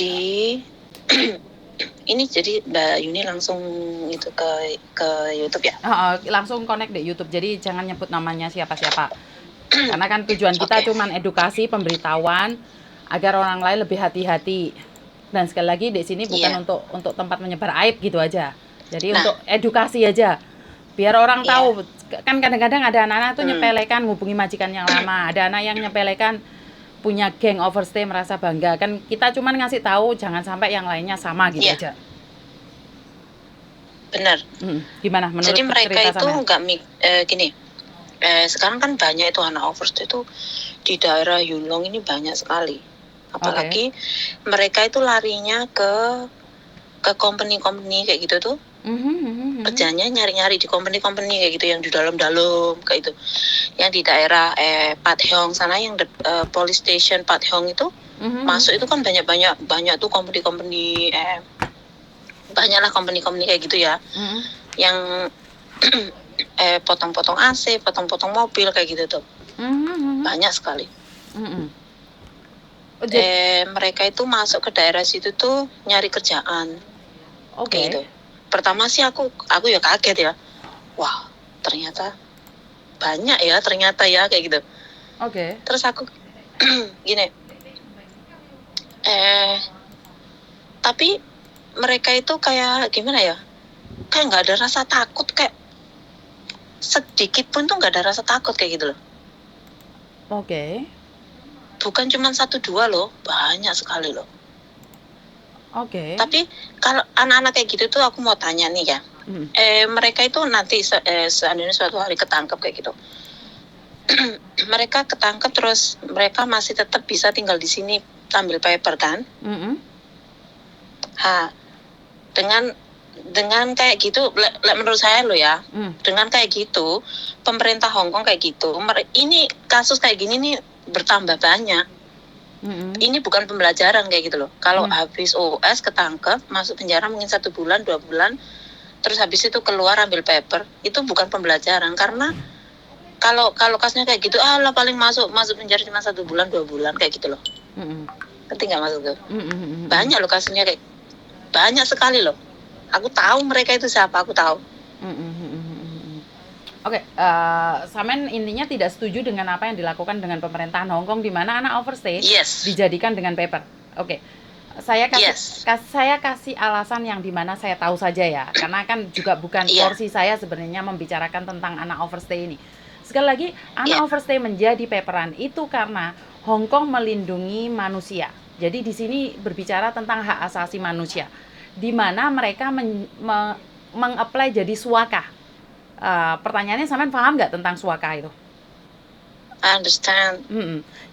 Jadi ini jadi Mbak Yuni langsung itu ke YouTube ya? Langsung connect deh YouTube. Jadi jangan nyebut namanya siapa-siapa. Karena kan tujuan kita Oke. cuman edukasi, pemberitahuan agar orang lain lebih hati-hati. Dan sekali lagi di sini bukan Iya. untuk tempat menyebar aib gitu aja. Jadi Nah, untuk edukasi aja. Biar orang iya. tahu. Kan kadang-kadang ada anak-anak tuh nyepelekan ngubungi majikan yang lama. Ada anak yang nyepelekan punya geng overstay merasa bangga. Kan kita cuman ngasih tahu jangan sampai yang lainnya sama gitu Iya. aja. Benar. Gimana menurut Jadi mereka cerita itu sampean? nggak gini. Sekarang kan banyak itu anak overstay itu di daerah Yulong ini banyak sekali. Apalagi mereka itu larinya ke company-company kayak gitu tuh. Kerjanya nyari-nyari di company-company kayak gitu yang di dalam-dalam kayak itu. Yang di daerah Pathyong sana yang police station Pathyong itu masuk itu kan banyak tuh company-company banyaklah company-company kayak gitu ya. Yang potong-potong AC, potong-potong mobil kayak gitu tuh. Banyak sekali. Mereka itu masuk ke daerah situ tuh nyari kerjaan. Kayak gitu. Pertama sih aku ya kaget ya. Wah, ternyata banyak ya kayak gitu. Terus aku gini. Tapi mereka itu kayak gimana ya? Kayak nggak ada rasa takut, kayak sedikit pun tuh nggak ada rasa takut kayak gitu loh. Bukan cuma 1-2 loh, banyak sekali loh. Tapi kalau anak-anak kayak gitu tuh aku mau tanya nih ya. Mereka itu nanti seandainya suatu hari ketangkep kayak gitu. Mereka ketangkep terus mereka masih tetap bisa tinggal di sini sambil paper kan? Dengan kayak gitu, menurut saya lo ya, dengan kayak gitu, pemerintah Hong Kong kayak gitu, ini kasus kayak gini nih bertambah banyak. Ini bukan pembelajaran kayak gitu loh. Kalau habis OS ketangkep, masuk penjara mungkin 1 bulan, 2 bulan, terus habis itu keluar ambil paper, itu bukan pembelajaran. Karena kalau kasusnya kayak gitu, paling masuk penjara cuma 1 bulan, 2 bulan kayak gitu loh. Ngerti nggak maksud tuh? Banyak loh kasusnya kayak banyak sekali loh. Aku tahu mereka itu siapa, aku tahu. Samen intinya tidak setuju dengan apa yang dilakukan dengan pemerintahan Hong Kong di mana anak overstay dijadikan dengan paper. Saya kasih alasan yang dimana saya tahu saja ya, karena kan juga bukan porsi saya sebenarnya membicarakan tentang anak overstay ini. Sekali lagi, anak overstay menjadi paperan itu karena Hong Kong melindungi manusia. Jadi di sini berbicara tentang hak asasi manusia, di mana mereka meng-apply jadi suaka. Pertanyaannya sampean paham nggak tentang suaka itu? I understand.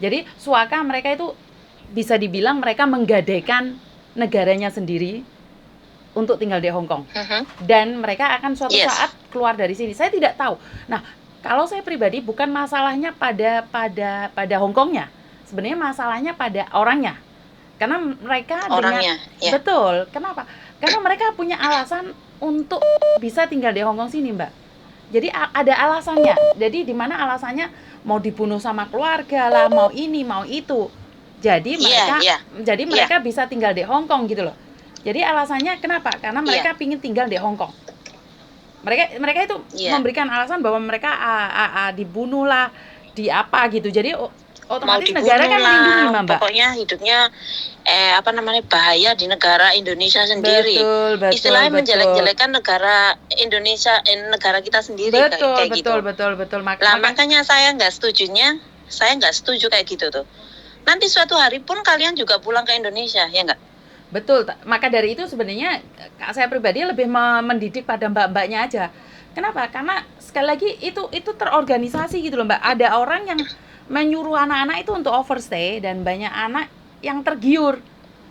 Jadi suaka mereka itu bisa dibilang mereka menggadaikan negaranya sendiri untuk tinggal di Hong Kong. Dan mereka akan suatu saat keluar dari sini. Saya tidak tahu. Nah, kalau saya pribadi bukan masalahnya pada Hong Kongnya. Sebenarnya masalahnya pada orangnya. Karena mereka betul. Kenapa? Karena mereka punya alasan untuk bisa tinggal di Hong Kong sini, Mbak. Jadi ada alasannya. Jadi di mana alasannya mau dibunuh sama keluarga lah, mau ini, mau itu. Jadi mereka bisa tinggal di Hong Kong gitu loh. Jadi alasannya kenapa? Karena mereka pingin tinggal di Hong Kong. Mereka itu memberikan alasan bahwa mereka dibunuh lah, di apa gitu. Jadi otomatis negara kan melindungi, Mbak. Pokoknya hidupnya bahaya di negara Indonesia sendiri. Betul. Istilahnya menjelek-jelekan negara Indonesia, negara kita sendiri kayak gitu. Betul. Makanya saya nggak setuju kayak gitu tuh. Nanti suatu hari pun kalian juga pulang ke Indonesia, ya nggak? Betul. Maka dari itu sebenarnya saya pribadi lebih mendidik pada mbak-mbaknya aja. Kenapa? Karena sekali lagi itu terorganisasi gitu loh, Mbak. Ada orang yang menyuruh anak-anak itu untuk overstay dan banyak anak yang tergiur.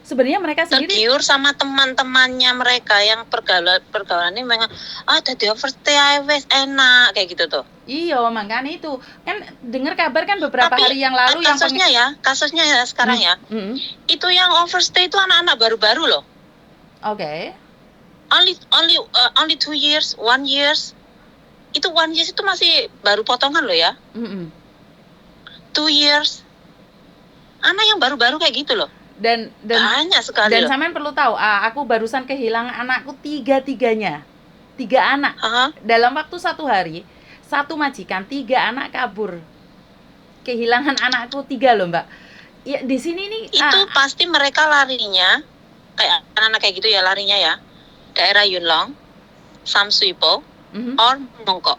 Sebenarnya mereka sendiri tergiur sama teman-temannya mereka yang pergaulannya memang jadi overstay wes enak kayak gitu tuh. Iya, makanya itu kan dengar kabar kan beberapa hari yang lalu kasusnya ya sekarang ya. Itu yang overstay itu anak-anak baru-baru loh. Only 2 years, 1 years. Itu 1 years itu masih baru potongan loh ya. 2 years. Anak yang baru-baru kayak gitu loh. Dan banyak sekali dan loh. sampean perlu tahu, aku barusan kehilangan anakku 3 anak. Dalam waktu 1 hari, 1 majikan, 3 anak kabur. Kehilangan anakku 3 loh, Mbak. Ya di sini nih itu pasti mereka larinya kayak anak-anak kayak gitu ya, larinya ya daerah Yunlong, Samsuipo, or Mongkok.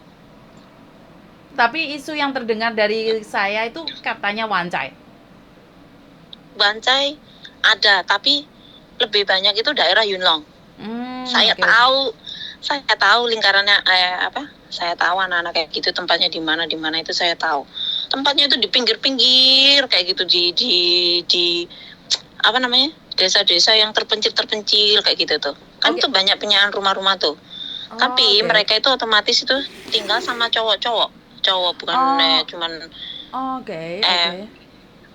Tapi isu yang terdengar dari saya itu katanya Wancai. Wancai ada, tapi lebih banyak itu daerah Yunlong. Saya tahu lingkarannya saya tahu anak-anak kayak gitu tempatnya di mana itu saya tahu. Tempatnya itu di pinggir-pinggir kayak gitu, di apa namanya, desa-desa yang terpencil kayak gitu tuh. Kan tuh banyak penyediaan rumah-rumah tuh. Tapi mereka itu otomatis itu tinggal sama cowok bukan cuman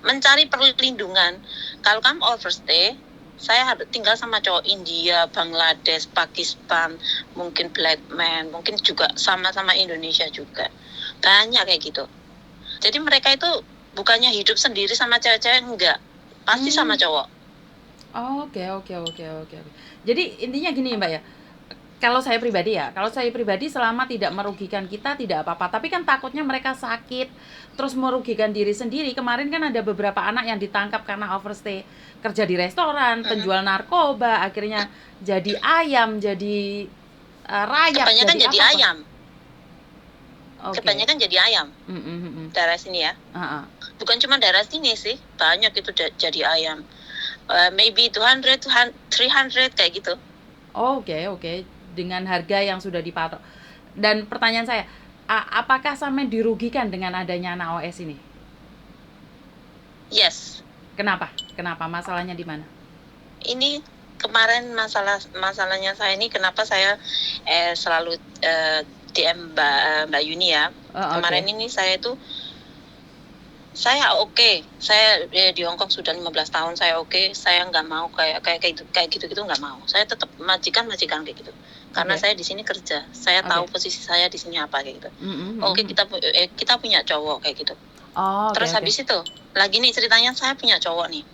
mencari perlindungan. Kalau kamu overstay, saya harus tinggal sama cowok India, Bangladesh, Pakistan, mungkin black man, mungkin juga sama-sama Indonesia juga. Banyak kayak gitu. Jadi mereka itu bukannya hidup sendiri sama cewek-cewek, enggak. Pasti sama cowok. Oke. Jadi intinya gini Mbak ya. Kalau saya pribadi selama tidak merugikan kita tidak apa-apa. Tapi kan takutnya mereka sakit, terus merugikan diri sendiri. Kemarin kan ada beberapa anak yang ditangkap karena overstay, kerja di restoran, penjual narkoba, akhirnya jadi ayam, jadi rayap. Kebanyakan jadi ayam. Kebanyakan jadi ayam. Daerah sini ya. Bukan cuma daerah sini sih, banyak itu jadi ayam. Maybe 200, 300 kayak gitu. Oke. Dengan harga yang sudah dipatok. Dan pertanyaan saya, apakah sampai dirugikan dengan adanya anak OS ini? Yes. Kenapa? Masalahnya di mana? Ini kemarin masalahnya saya ini kenapa saya selalu DM Mbak Yuni ya. Kemarin ini saya saya di Hongkong sudah 15 tahun, saya saya nggak mau kayak gitu nggak mau. Saya tetap majikan kayak gitu. Karena saya di sini kerja, saya tahu posisi saya di sini apa kayak gitu. Kita punya cowok kayak gitu. Terus habis itu, lagi nih ceritanya saya punya cowok nih.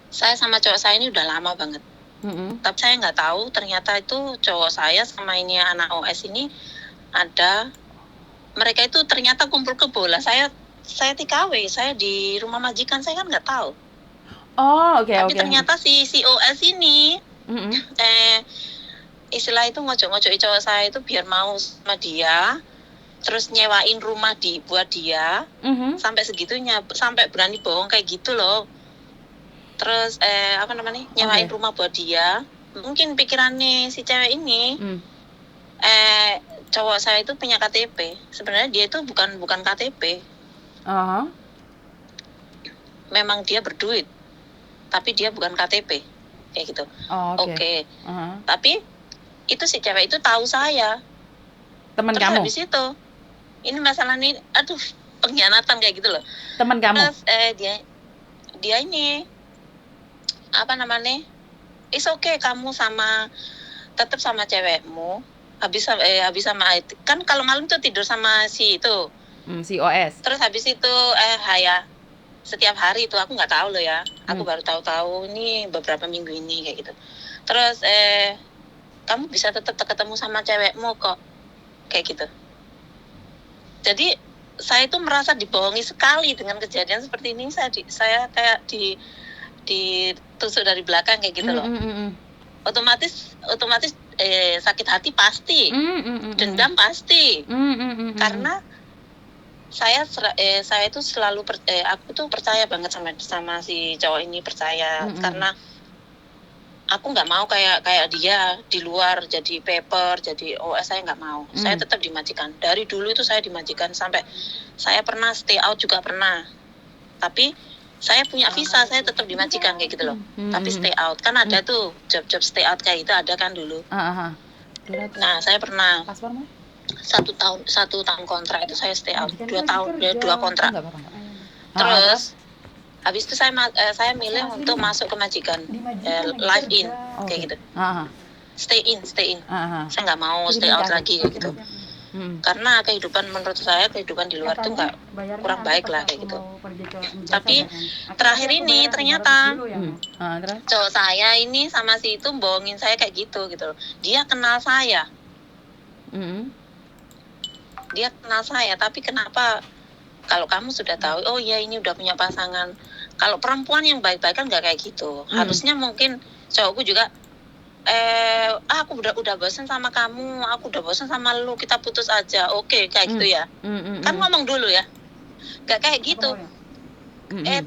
Saya sama cowok saya ini udah lama banget. Tapi saya nggak tahu ternyata itu cowok saya sama ini anak OS ini mereka itu ternyata kumpul ke bola. Saya TKW, saya di rumah majikan, saya kan nggak tahu. Tapi ternyata si OS ini istilah itu ngojok-ngojoki cowok saya itu biar mau sama dia, terus nyewain rumah buat dia, sampai segitunya, sampai berani bohong kayak gitu loh. Terus nyewain rumah buat dia. Mungkin pikirannya si cewek ini cowok saya itu punya KTP. Sebenarnya dia itu bukan KTP. Memang dia berduit, tapi dia bukan KTP kayak gitu. Tapi itu si cewek itu tahu saya. Teman terus kamu? Habis itu ini masalah ini, pengkhianatan kayak gitu loh. Teman kamu? Terus dia ini it's okay kamu tetap sama cewekmu, habis sama kan kalau malam tuh tidur sama si itu si OS. Terus habis itu setiap hari itu aku nggak tahu loh ya, aku baru tahu ini beberapa minggu ini kayak gitu. Terus kamu bisa tetap ketemu sama cewekmu kok kayak gitu. Jadi saya itu merasa dibohongi sekali dengan kejadian seperti ini. Saya kayak ditusuk dari belakang kayak gitu loh. Otomatis sakit hati pasti, dendam pasti. Karena saya itu selalu aku tuh percaya banget sama si cowok ini, percaya karena aku nggak mau kayak dia di luar jadi paper, jadi OS. Saya nggak mau. Saya tetap dimajikan. Dari dulu itu saya dimajikan, sampai saya pernah stay out juga pernah. Tapi saya punya visa, saya tetap dimajikan kayak gitu loh. Tapi stay out kan ada tuh job stay out kayak itu, ada kan dulu. Nah saya pernah 1 tahun kontrak itu saya stay out, 2 kontrak. Terus habis itu saya milih untuk masuk ke majikan, live in kayak gitu. Stay in. Saya nggak mau stay out lagi kayak gitu. Karena menurut saya kehidupan di luar tuh nggak kurang baik lah kayak gitu. Tapi terakhir ini ternyata cowok saya ini sama si itu bohongin saya kayak gitu loh. Dia kenal saya. Dia kenal saya, tapi kenapa kalau kamu sudah tahu, oh ya ini udah punya pasangan. Kalau perempuan yang baik-baik kan nggak kayak gitu. Harusnya mungkin cowokku juga, aku udah bosan sama kamu, aku udah bosan sama lu, kita putus aja, oke, kayak gitu ya. Kan ngomong dulu ya, nggak kayak gitu.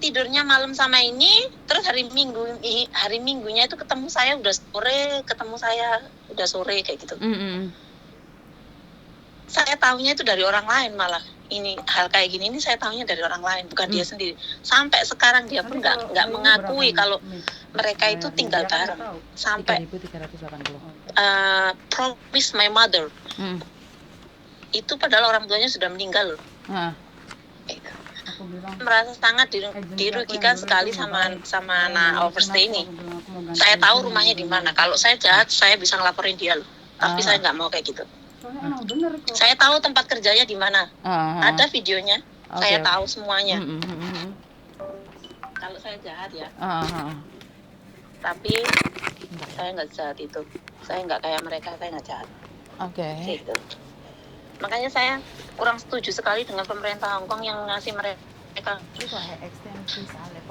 Tidurnya malam sama ini, terus hari minggunya itu ketemu saya udah sore kayak gitu. Saya tahunya itu dari orang lain malah. Ini hal kayak gini ini saya tahunya dari orang lain, bukan dia sendiri. Sampai sekarang dia pun nggak mengakui kalau mereka itu tinggal bareng. Sampai promise my mother. Itu padahal orang tuanya sudah meninggal loh. Merasa sangat dirugikan sekali sama anak overstay ini. Saya tahu rumahnya di mana. Kalau saya jahat, saya bisa ngelaporin dia loh. Tapi saya nggak mau kayak gitu. Saya tahu tempat kerjanya di mana. Ada videonya. Saya tahu semuanya. Kalau saya jahat ya. Tapi saya nggak jahat itu. Saya nggak kayak mereka. Saya nggak jahat. Gitu. Makanya saya kurang setuju sekali dengan pemerintah Hong Kong yang ngasih mereka.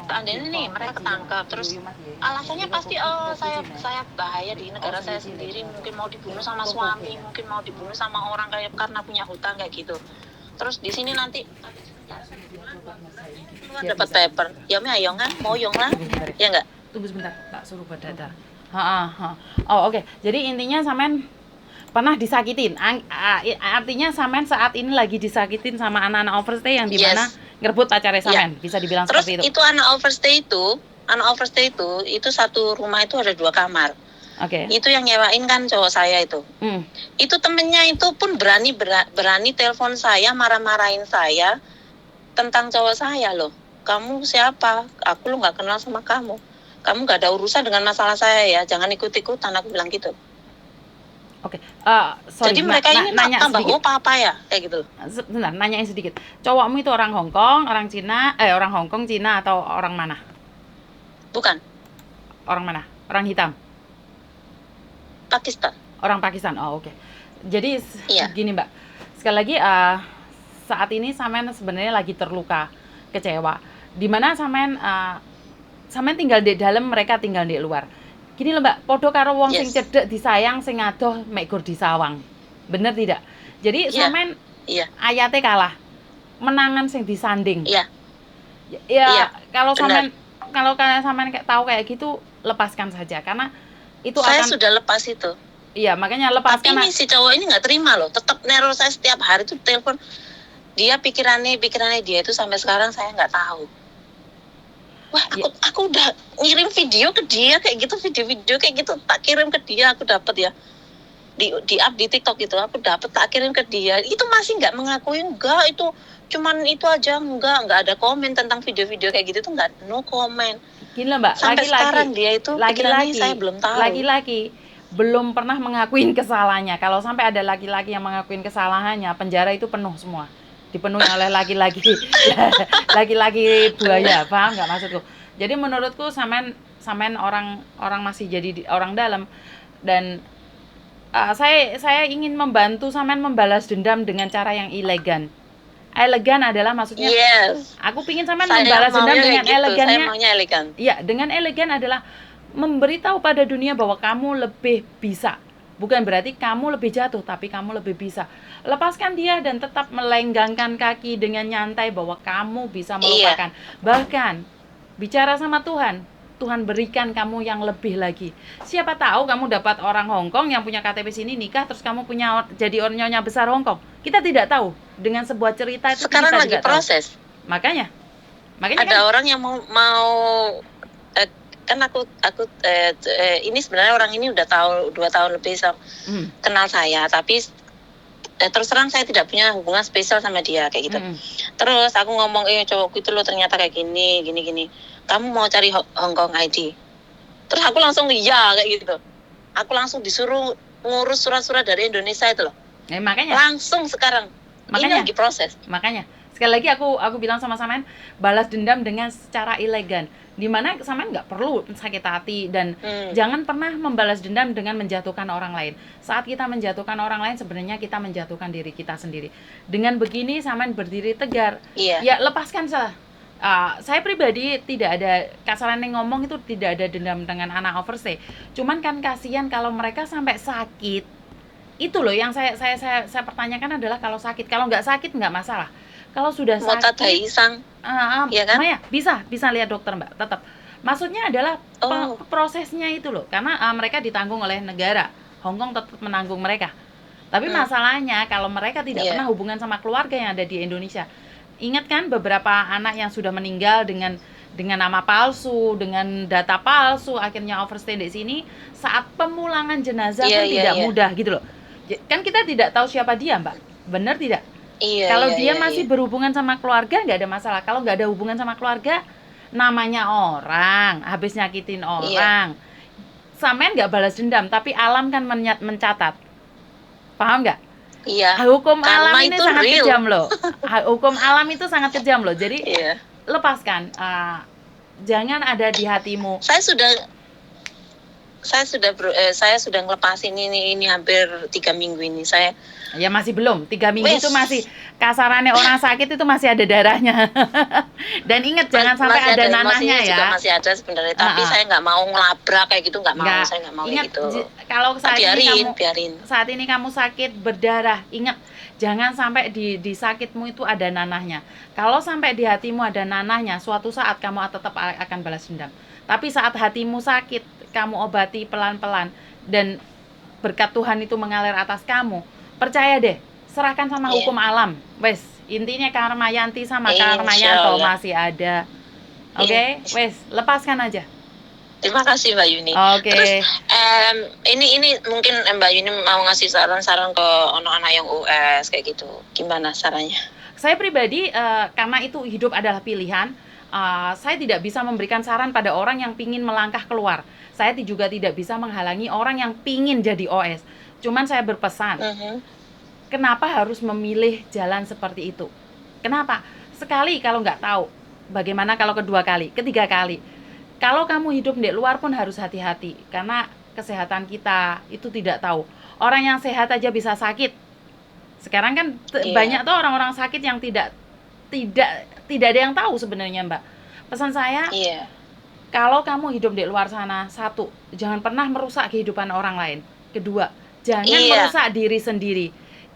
Seandainya nih mereka ketangkap, terus alasannya pasti saya bahaya di negara saya sendiri, mungkin mau dibunuh sama suami, mungkin mau dibunuh sama orang kayak karena punya hutang kayak gitu. Terus di sini nanti dapat paper, ya ayo kan, mau yong lah, ya enggak? Tunggu sebentar, tak suruh berdata. Oh oke. Jadi intinya sampean pernah disakitin. Artinya sampean saat ini lagi disakitin sama anak-anak overstay yang di mana ngerebut pacarnya sampean. Bisa dibilang terus seperti itu. Terus itu anak overstay itu satu rumah itu ada 2 kamar. Itu yang nyewain kan cowok saya itu. Itu temennya itu pun berani telepon saya, marah-marahin saya tentang cowok saya loh. Kamu siapa? Aku lo nggak kenal sama kamu. Kamu nggak ada urusan dengan masalah saya ya. Jangan ikut-ikutan, aku bilang gitu. Sorry, jadi mereka ini nanya tambah apa ya kayak gitu. Sebentar, nanyain sedikit. Cowokmu itu orang Hong Kong, orang Cina, orang Hong Kong, Cina atau orang mana? Bukan. Orang mana? Orang hitam. Pakistan. Orang Pakistan. Oh, oke. Jadi gini, Mbak. Sekali lagi saat ini sampean sebenarnya lagi terluka, kecewa. Di mana sampean tinggal di dalam, mereka tinggal di luar. Gini lho Mbak, podo karo wong sing cedek disayang, sing adoh mek gur disawang. Bener tidak? Jadi sampean ayate kalah. Menangan sing disanding. Kalau sampean kayak tahu kayak gitu, lepaskan saja karena itu saya sudah lepas itu. Iya, makanya lepaskan. Tapi si cowok ini nggak terima loh. Tetap neror saya setiap hari tuh telepon. Dia pikirannya dia itu sampai sekarang saya nggak tahu. Wah, aku udah ngirim video ke dia kayak gitu, video-video kayak gitu tak kirim ke dia, aku dapat ya di up di TikTok itu, aku dapat tak kirim ke dia, itu masih nggak mengakui, enggak itu cuman itu aja, enggak ada komen tentang video-video kayak gitu tuh, nggak, no comment. Gila Mbak, sampai sekarang dia itu pikirannya saya belum tahu. Laki-laki belum pernah mengakuin kesalahannya. Kalau sampai ada laki-laki yang mengakuin kesalahannya, penjara itu penuh semua. Dipenuhi oleh laki-laki buaya, paham nggak maksudku? Jadi menurutku sampean orang masih jadi orang dalam, dan saya ingin membantu sampean membalas dendam dengan cara yang elegan. Elegan adalah maksudnya, aku pingin sampean membalas dendam dengan gitu, elegannya. Saya maunya elegan. Iya, dengan elegan adalah memberitahu pada dunia bahwa kamu lebih bisa. Bukan berarti kamu lebih jatuh, tapi kamu lebih bisa. Lepaskan dia dan tetap melenggangkan kaki dengan nyantai bahwa kamu bisa melupakan. Bahkan bicara sama Tuhan, Tuhan berikan kamu yang lebih lagi. Siapa tahu kamu dapat orang Hong Kong yang punya KTP sini, nikah, terus kamu punya jadi nyonya besar Hong Kong. Kita tidak tahu. Dengan sebuah cerita itu sekarang kita lagi proses. Tahu. Makanya ada kan orang yang mau kan aku ini sebenarnya orang ini udah 2 tahun lebih kenal saya, tapi terus terang saya tidak punya hubungan spesial sama dia kayak gitu. Terus aku ngomong, cowokku itu lo ternyata kayak gini. Kamu mau cari Hong Kong ID? Terus aku langsung iya kayak gitu. Aku langsung disuruh ngurus surat-surat dari Indonesia itu loh. Makanya. Langsung sekarang. Makanya. Ini lagi proses. Makanya. Sekali lagi aku bilang sama sampean, balas dendam dengan secara elegan. Dimana sampean nggak perlu sakit hati dan jangan pernah membalas dendam dengan menjatuhkan orang lain. Saat kita menjatuhkan orang lain, sebenarnya kita menjatuhkan diri kita sendiri. Dengan begini sampean berdiri tegar. Ya lepaskan salah. Saya pribadi tidak ada kasaran yang ngomong itu, tidak ada dendam dengan anak overstay. Cuman kan kasihan kalau mereka sampai sakit. Itu loh yang saya pertanyakan adalah kalau sakit. Kalau nggak sakit nggak masalah. Kalau sudah sakit, ya kan? Maya, bisa lihat dokter Mbak, tetap. Maksudnya adalah prosesnya itu loh, karena mereka ditanggung oleh negara. Hong Kong tetap menanggung mereka. Tapi masalahnya kalau mereka tidak pernah hubungan sama keluarga yang ada di Indonesia. Ingat kan beberapa anak yang sudah meninggal dengan nama palsu, dengan data palsu, akhirnya overstay di sini. Saat pemulangan jenazah pun tidak mudah gitu loh. Kan kita tidak tahu siapa dia Mbak, benar tidak? Kalau dia masih berhubungan sama keluarga nggak ada masalah. Kalau nggak ada hubungan sama keluarga, namanya orang, habis nyakitin orang, sampean nggak balas dendam, tapi alam kan mencatat, paham nggak? Hukum alam ini sangat kejam loh. Hukum alam itu sangat kejam loh. Jadi lepaskan, jangan ada di hatimu. Saya sudah ngelepasin ini hampir 3 minggu ini. Saya ya masih belum 3 minggu itu masih kasarannya orang sakit itu masih ada darahnya. Dan ingat jangan sampai ada nanahnya ya. Juga masih ada sebenarnya, tapi saya nggak mau ngelabrak kayak gitu, saya nggak mau ingat, gitu. Kalau biarin. Saat ini kamu sakit berdarah, ingat jangan sampai di sakitmu itu ada nanahnya. Kalau sampai di hatimu ada nanahnya, suatu saat kamu tetap akan balas dendam. Tapi saat hatimu sakit, kamu obati pelan-pelan dan berkat Tuhan itu mengalir atas kamu, percaya deh, serahkan sama hukum alam. Wes, intinya Karma Yanti sama Karma Yanto masih ada. Oke? Wes, lepaskan aja. Terima kasih Mbak Yuni. Terus ini mungkin Mbak Yuni mau ngasih saran-saran ke anak-anak yang US kayak gitu. Gimana sarannya? Saya pribadi karena itu hidup adalah pilihan. Saya tidak bisa memberikan saran pada orang yang pingin melangkah keluar. Saya juga tidak bisa menghalangi orang yang pingin jadi OS. Cuman saya berpesan, kenapa harus memilih jalan seperti itu? Kenapa? Sekali kalau nggak tahu, bagaimana kalau kedua kali, ketiga kali? Kalau kamu hidup di luar pun harus hati-hati, karena kesehatan kita itu tidak tahu. Orang yang sehat aja bisa sakit. Sekarang kan banyak tuh orang-orang sakit yang tidak ada yang tahu sebenarnya Mbak. Pesan saya, kalau kamu hidup di luar sana, 1, jangan pernah merusak kehidupan orang lain. Kedua, jangan merusak diri sendiri.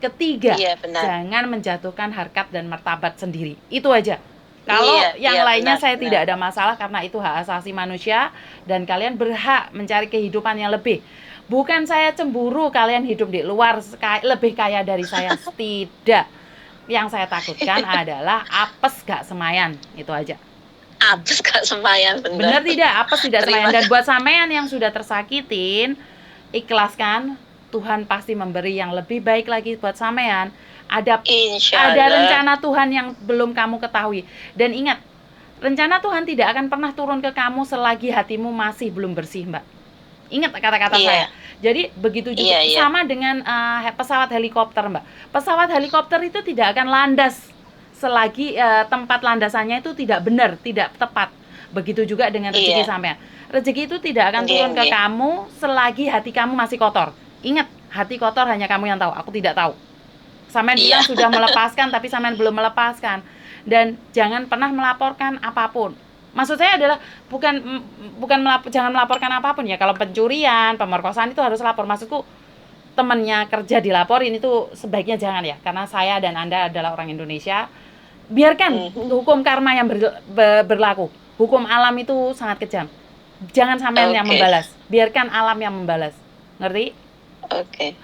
Ketiga, jangan menjatuhkan harkat dan martabat sendiri. Itu aja. Kalau yang lainnya saya tidak ada masalah, karena itu hak asasi manusia dan kalian berhak mencari kehidupan yang lebih. Bukan saya cemburu kalian hidup di luar lebih kaya dari saya, tidak. Yang saya takutkan adalah apes gak semayan, itu aja. Apes gak semayan, bener tidak? Apes tidak semayan. Dan buat sampean yang sudah tersakitin, ikhlaskan, Tuhan pasti memberi yang lebih baik lagi buat sampean. Ada rencana Tuhan yang belum kamu ketahui. Dan ingat, rencana Tuhan tidak akan pernah turun ke kamu selagi hatimu masih belum bersih, Mbak. Ingat kata-kata saya. Jadi begitu juga sama dengan pesawat helikopter, Mbak. Pesawat helikopter itu tidak akan landas selagi tempat landasannya itu tidak benar, tidak tepat. Begitu juga dengan rezeki sampean. Rezeki itu tidak akan turun ke kamu selagi hati kamu masih kotor. Ingat, hati kotor hanya kamu yang tahu, aku tidak tahu. Sampean bilang sudah melepaskan, tapi sampean belum melepaskan. Dan jangan pernah melaporkan apapun. Maksud saya adalah jangan melaporkan apapun ya. Kalau pencurian, pemerkosaan itu harus lapor. Maksudku, temannya kerja dilaporin itu sebaiknya jangan ya. Karena saya dan Anda adalah orang Indonesia. Biarkan hukum karma yang berlaku. Hukum alam itu sangat kejam. Jangan sampean yang membalas. Biarkan alam yang membalas. Ngerti? Oke.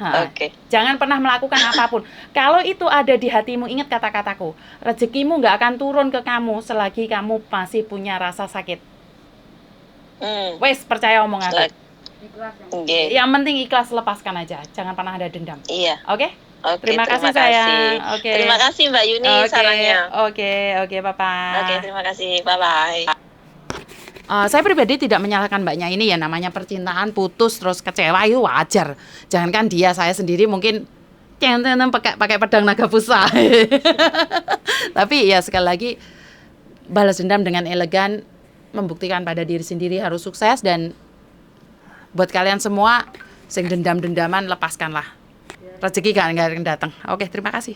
Jangan pernah melakukan apapun. Kalau itu ada di hatimu, ingat kata-kataku. Rezekimu nggak akan turun ke kamu selagi kamu masih punya rasa sakit. Wes, percaya omong aku. Yang penting ikhlas, lepaskan aja. Jangan pernah ada dendam. Oke? Terima kasih sayang. Terima kasih Mbak Yuni sarannya. Oke, bye-bye. Terima kasih. Bye-bye. Saya pribadi tidak menyalahkan mbaknya ini ya, namanya percintaan, putus terus kecewa itu wajar. Jangankan dia, saya sendiri mungkin pakai pedang naga puspa. Tapi ya sekali lagi balas dendam dengan elegan, membuktikan pada diri sendiri harus sukses. Dan buat kalian semua sing dendam-dendaman, lepaskanlah. Rezeki gak akan datang. Oke, terima kasih.